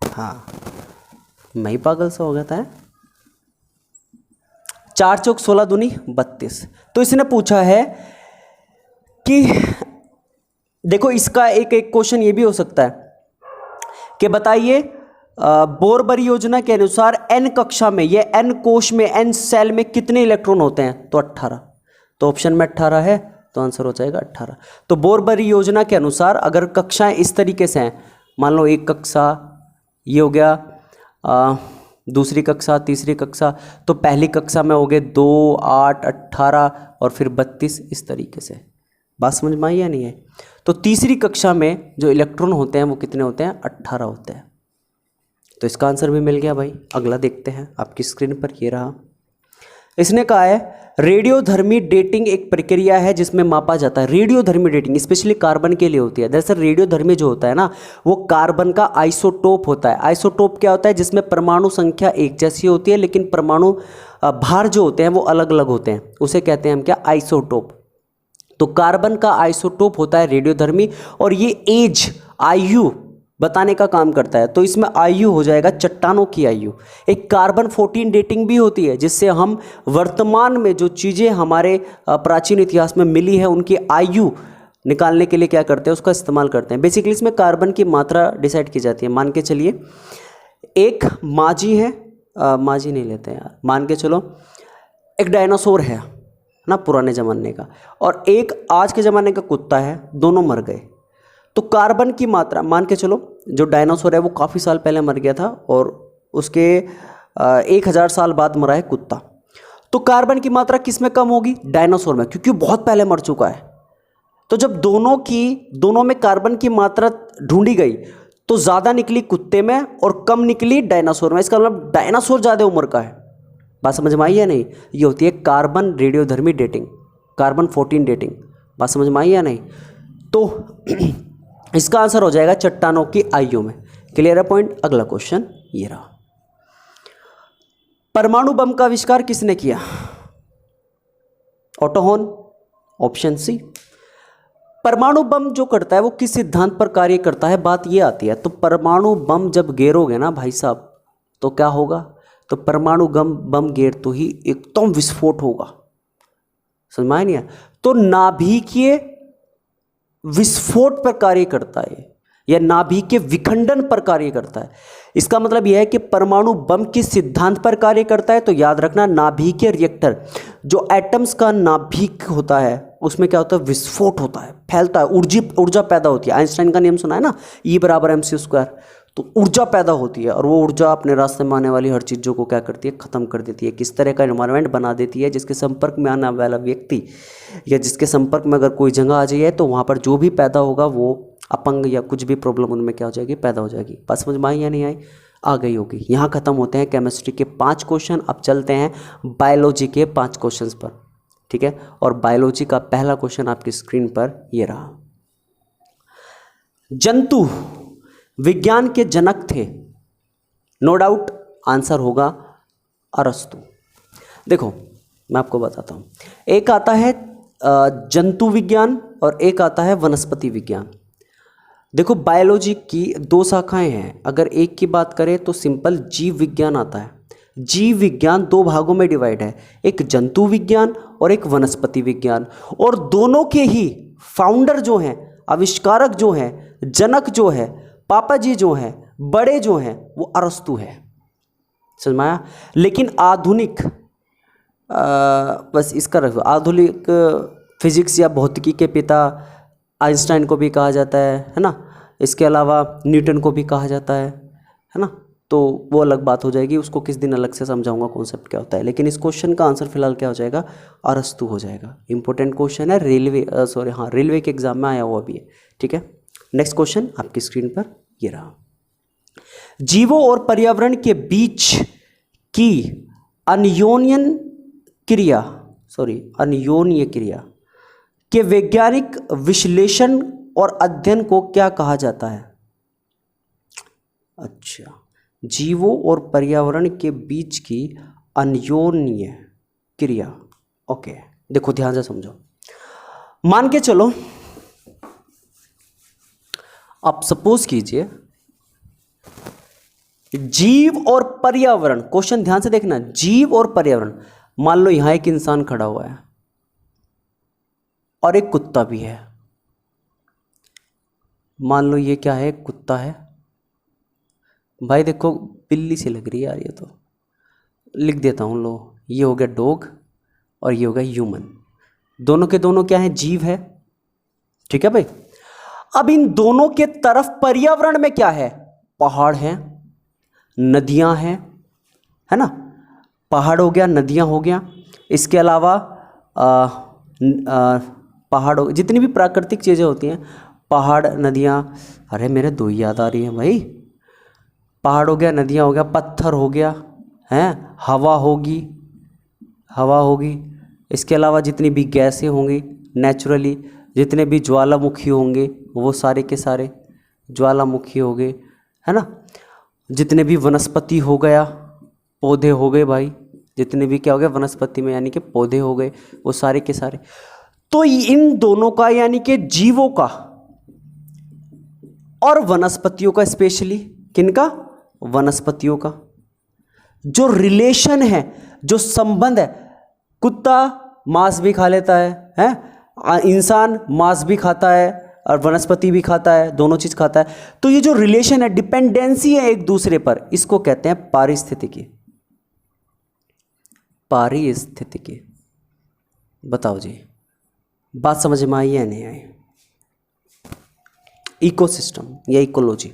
हाँ, मैं ही पागल सा हो गया था। 4 चौक 16 दूनी 32। तो इसने पूछा है कि देखो, इसका एक क्वेश्चन ये भी हो सकता है कि बताइए बोरबरी योजना के अनुसार n कक्षा में, ये n कोश में, n सेल में कितने इलेक्ट्रॉन होते हैं? तो 18। तो ऑप्शन में 18 है, तो आंसर हो जाएगा 18। तो बोरबरी योजना के अनुसार अगर कक्षाएं इस तरीके से हैं, मान लो एक कक्षा ये हो गया, दूसरी कक्षा, तीसरी कक्षा, तो पहली कक्षा में हो गए 2, 8, 18 और फिर 32, इस तरीके से। बात समझ में आई या नहीं है? तो तीसरी कक्षा में जो इलेक्ट्रॉन होते हैं वो कितने होते हैं? 18 होते हैं। तो इसका आंसर भी मिल गया भाई। अगला देखते हैं आपकी स्क्रीन पर, ये रहा। इसने कहा है रेडियोधर्मी डेटिंग एक प्रक्रिया है जिसमें मापा जाता है। रेडियोधर्मी डेटिंग स्पेशली कार्बन के लिए होती है। दरअसल रेडियोधर्मी जो होता है ना, वो कार्बन का आइसोटोप होता है। आइसोटोप क्या होता है? जिसमें परमाणु संख्या एक जैसी होती है लेकिन परमाणु भार जो होते हैं वो अलग अलग होते हैं, उसे कहते हैं हम क्या? आइसोटोप। तो कार्बन का आइसोटोप होता है रेडियोधर्मी, और ये एज, आयु बताने का काम करता है। तो इसमें आयु हो जाएगा चट्टानों की आयु। एक कार्बन 14 डेटिंग भी होती है, जिससे हम वर्तमान में जो चीज़ें हमारे प्राचीन इतिहास में मिली है उनकी आयु निकालने के लिए क्या करते हैं? उसका इस्तेमाल करते हैं। बेसिकली इसमें कार्बन की मात्रा डिसाइड की जाती है। मान के चलिए एक माजी है, माजी नहीं लेते हैं यार, मान के चलो एक डायनासोर है ना पुराने ज़माने का, और एक आज के ज़माने का कुत्ता है, दोनों मर गए। तो कार्बन की मात्रा, मान के चलो जो डायनासोर है वो काफ़ी साल पहले मर गया था और उसके 1000 साल बाद मरा है कुत्ता। तो कार्बन की मात्रा किस में कम होगी? डायनासोर में, क्योंकि बहुत पहले मर चुका है। तो जब दोनों में कार्बन की मात्रा ढूंढी गई तो ज़्यादा निकली कुत्ते में और कम निकली डायनासोर में। इसका मतलब डायनासोर ज़्यादा उम्र का है। बात समझ में आई या नहीं? ये होती है कार्बन रेडियोधर्मी डेटिंग, कार्बन 14 डेटिंग। बात समझ में आई या नहीं? तो इसका आंसर हो जाएगा चट्टानों की आयु में। क्लियर है पॉइंट? अगला क्वेश्चन ये रहा। परमाणु बम का आविष्कार किसने किया? Auto horn, option C. परमाणु बम जो करता है वो किस सिद्धांत पर कार्य करता है? बात ये आती है, तो परमाणु बम जब गिरोगे ना भाई साहब तो क्या होगा? तो परमाणु बम गिर तो ही एकदम विस्फोट होगा। समझ में आया नहीं? तो नाभिकीय विस्फोट पर कार्य करता है या नाभिकीय विखंडन पर कार्य करता है। इसका मतलब यह है कि परमाणु बम किस सिद्धांत पर कार्य करता है? तो याद रखना, नाभिकीय रिएक्टर, जो एटम्स का नाभिक होता है उसमें क्या होता है? विस्फोट होता है, फैलता है, ऊर्जा पैदा होती है। आइंस्टाइन का नियम सुना है ना, E = mc²। तो ऊर्जा पैदा होती है और वो ऊर्जा अपने रास्ते में आने वाली हर चीज़ों को क्या करती है? ख़त्म कर देती है। किस तरह का एनवायरनमेंट बना देती है? जिसके संपर्क में आने वाला व्यक्ति या जिसके संपर्क में अगर कोई जगह आ जाए तो वहाँ पर जो भी पैदा होगा वो अपंग या कुछ भी प्रॉब्लम उनमें क्या हो जाएगी? पैदा हो जाएगी। बात समझ में आई या नहीं आई? आ गई होगी। यहाँ ख़त्म होते हैं केमिस्ट्री के 5 क्वेश्चन। अब चलते हैं बायोलॉजी के 5 क्वेश्चन पर, ठीक है? और बायोलॉजी का पहला क्वेश्चन आपकी स्क्रीन पर ये रहा। जंतु विज्ञान के जनक थे? नो डाउट आंसर होगा अरस्तु। देखो मैं आपको बताता हूँ, एक आता है जंतु विज्ञान और एक आता है वनस्पति विज्ञान। देखो बायोलॉजी की दो शाखाएं हैं, अगर एक की बात करें तो सिंपल जीव विज्ञान आता है। जीव विज्ञान दो भागों में डिवाइड है, एक जंतु विज्ञान और एक वनस्पति विज्ञान, और दोनों के ही फाउंडर जो हैं, आविष्कारक जो हैं, जनक जो है, पापा जी जो हैं, बड़े जो हैं, वो अरस्तु है। समझ में आया? लेकिन आधुनिक बस इसका रखो, आधुनिक फिजिक्स या भौतिकी के पिता आइंस्टाइन को भी कहा जाता है ना। इसके अलावा न्यूटन को भी कहा जाता है ना। तो वो अलग बात हो जाएगी, उसको किस दिन अलग से समझाऊंगा कॉन्सेप्ट क्या होता है। लेकिन इस क्वेश्चन का आंसर फिलहाल क्या हो जाएगा? अरस्तु हो जाएगा। इंपॉर्टेंट क्वेश्चन है, रेलवे के एग्जाम में आया हुआ भी है। ठीक है, नेक्स्ट क्वेश्चन आपकी स्क्रीन पर ये रहा। जीवों और पर्यावरण के बीच की अन्योन्य क्रिया के वैज्ञानिक विश्लेषण और अध्ययन को क्या कहा जाता है? अच्छा, जीवों और पर्यावरण के बीच की अन्योन्य क्रिया। ओके, देखो ध्यान से समझो। मान के चलो, आप सपोज कीजिए जीव और पर्यावरण, क्वेश्चन ध्यान से देखना, जीव और पर्यावरण। मान लो यहां एक इंसान खड़ा हुआ है और एक कुत्ता भी है। मान लो ये क्या है? कुत्ता है। भाई देखो बिल्ली सी लग रही है यार, ये तो लिख देता हूं। लो, ये हो गया डॉग और ये हो गया ह्यूमन। दोनों के दोनों क्या है? जीव है। ठीक है भाई। अब इन दोनों के तरफ पर्यावरण में क्या है? पहाड़ है, नदियां हैं, है ना। पहाड़ हो गया, नदियां हो गया, इसके अलावा पहाड़ हो, जितनी भी प्राकृतिक चीज़ें होती हैं, पहाड़, नदियां। अरे मेरे दो ही याद आ रही हैं भाई। पहाड़ हो गया, नदियां हो गया, पत्थर हो गया, हैं, हवा होगी, इसके अलावा जितनी भी गैसें होंगी नेचुरली, जितने भी ज्वालामुखी होंगे वो सारे के सारे ज्वालामुखी हो गए, है ना। जितने भी वनस्पति हो गया, पौधे हो गए भाई, जितने भी क्या हो गए वनस्पति में, यानी कि पौधे हो गए, वो सारे के सारे। तो इन दोनों का, यानी कि जीवों का और वनस्पतियों का, स्पेशली किनका? वनस्पतियों का जो रिलेशन है, जो संबंध है। कुत्ता मांस भी खा लेता है? इंसान मांस भी खाता है और वनस्पति भी खाता है, दोनों चीज खाता है। तो ये जो रिलेशन है, डिपेंडेंसी है एक दूसरे पर, इसको कहते हैं पारिस्थितिकी। पारिस्थितिकी। बताओ जी, बात समझ में आई है नहीं आई? इकोसिस्टम या इकोलॉजी,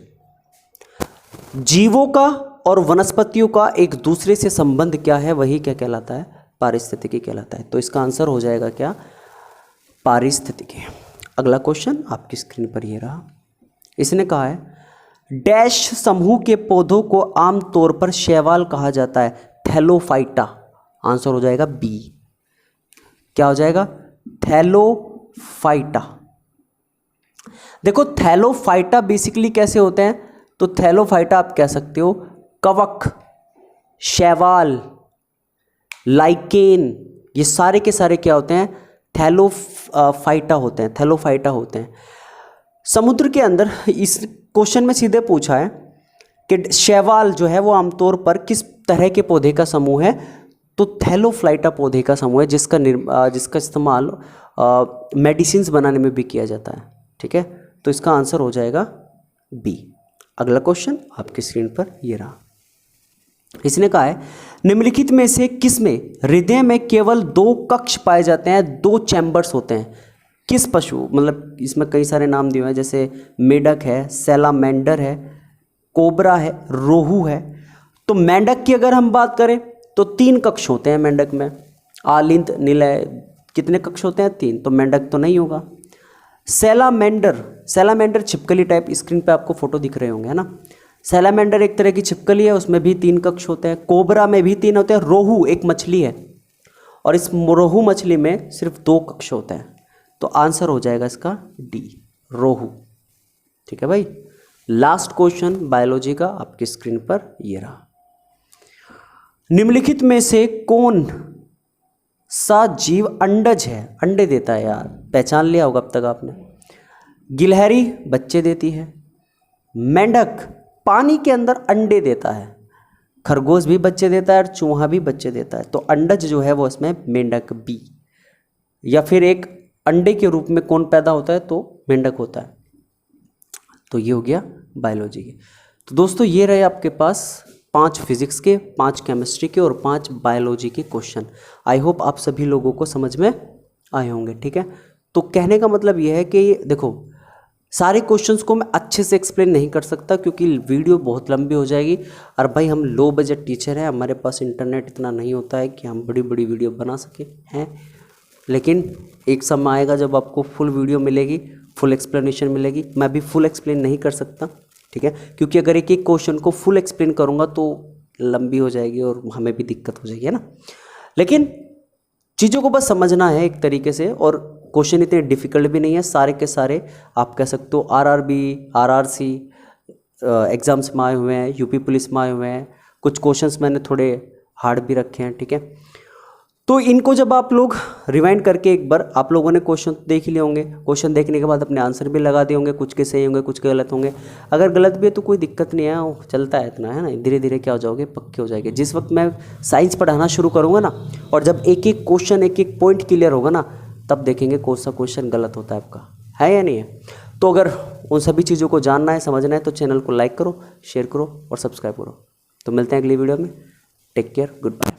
जीवों का और वनस्पतियों का एक दूसरे से संबंध क्या है, वही क्या कहलाता है? पारिस्थितिकी कहलाता है। तो इसका आंसर हो जाएगा क्या? पारिस्थितिकी। अगला क्वेश्चन आपकी स्क्रीन पर ये रहा। इसने कहा है डैश समूह के पौधों को आमतौर पर शैवाल कहा जाता है? थैलोफाइटा। आंसर हो जाएगा बी। क्या हो जाएगा? थैलोफाइटा। देखो थैलोफाइटा बेसिकली कैसे होते हैं? तो थैलोफाइटा आप कह सकते हो कवक, शैवाल, लाइकेन, ये सारे के सारे क्या होते हैं? थैलोफाइटा होते हैं। थैलोफाइटा होते हैं। समुद्र के अंदर इस क्वेश्चन में सीधे पूछा है कि शैवाल जो है वो आमतौर पर किस तरह के पौधे का समूह है? तो थैलोफाइटा पौधे का समूह है, जिसका इस्तेमाल मेडिसिन्स बनाने में भी किया जाता है। ठीक है, तो इसका आंसर हो जाएगा बी। अगला क्वेश्चन आपकी स्क्रीन पर ये रहा। इसने कहा है निम्नलिखित में से किसमें हृदय में केवल 2 कक्ष पाए जाते हैं, 2 चैम्बर्स होते हैं? किस पशु, मतलब इसमें कई सारे नाम दिए हुए हैं, जैसे मेंढक है, सैलामेंडर है, कोबरा है, रोहू है। तो मेंढक की अगर हम बात करें तो 3 कक्ष होते हैं मेंढक में। आलिंद, निलय, कितने कक्ष होते हैं? 3। तो मेंढक तो नहीं होगा। सैलामेंडर छिपकली टाइप, स्क्रीन पे आपको फोटो दिख रहे होंगे, है ना। सैलामेंडर एक तरह की छिपकली है, उसमें भी 3 कक्ष होते हैं। कोबरा में भी 3 होते हैं। रोहू एक मछली है और इस रोहू मछली में सिर्फ 2 कक्ष होते हैं। तो आंसर हो जाएगा इसका डी, रोहू। ठीक है भाई। लास्ट क्वेश्चन बायोलॉजी का आपकी स्क्रीन पर ये रहा। निम्नलिखित में से कौन सा जीव अंडज है, अंडे देता है यार, पहचान लिया होगा अब तक आपने। गिलहरी बच्चे देती है, मेंढक पानी के अंदर अंडे देता है, खरगोश भी बच्चे देता है और चूहा भी बच्चे देता है। तो अंडज जो है वो इसमें मेंढक बी, या फिर एक अंडे के रूप में कौन पैदा होता है तो मेंढक होता है। तो ये हो गया बायोलॉजी के। तो दोस्तों ये रहे आपके पास 5 फिजिक्स के, 5 केमिस्ट्री के और 5 बायोलॉजी के क्वेश्चन। आई होप आप सभी लोगों को समझ में आए होंगे, ठीक है। तो कहने का मतलब ये है कि देखो सारे क्वेश्चंस को मैं अच्छे से एक्सप्लेन नहीं कर सकता क्योंकि वीडियो बहुत लंबी हो जाएगी। और भाई हम लो बजट टीचर हैं, हमारे पास इंटरनेट इतना नहीं होता है कि हम बड़ी बड़ी वीडियो बना सकें हैं। लेकिन एक समय आएगा जब आपको फुल वीडियो मिलेगी, फुल एक्सप्लेनेशन मिलेगी। मैं भी फुल एक्सप्लेन नहीं कर सकता, ठीक है, क्योंकि अगर एक एक क्वेश्चन को फुल एक्सप्लेन करूँगा तो लंबी हो जाएगी और हमें भी दिक्कत हो जाएगी, है ना। लेकिन चीज़ों को बस समझना है एक तरीके से, और क्वेश्चन इतने डिफ़िकल्ट भी नहीं है, सारे के सारे आप कह सकते हो आरआरबी, आरआरसी एग्ज़ाम्स में आए हुए हैं, यूपी पुलिस में आए हुए हैं। कुछ क्वेश्चंस मैंने थोड़े हार्ड भी रखे हैं, ठीक है। तो इनको जब आप लोग रिवाइंड करके एक बार आप लोगों ने क्वेश्चन देख लिए होंगे, क्वेश्चन देखने के बाद अपने आंसर भी लगा दिए होंगे, कुछ के सही होंगे कुछ के गलत होंगे। अगर गलत भी है तो कोई दिक्कत नहीं है, वो चलता है इतना, है ना। धीरे धीरे क्या हो जाओगे, पक्के हो जाएंगे। जिस वक्त मैं साइंस पढ़ाना शुरू करूँगा ना, और जब एक एक क्वेश्चन एक एक पॉइंट क्लियर होगा ना, तब देखेंगे कौन सा क्वेश्चन गलत होता है आपका, है या नहीं है। तो अगर उन सभी चीज़ों को जानना है, समझना है, तो चैनल को लाइक करो, शेयर करो और सब्सक्राइब करो। तो मिलते हैं अगली वीडियो में। Take care, good bye.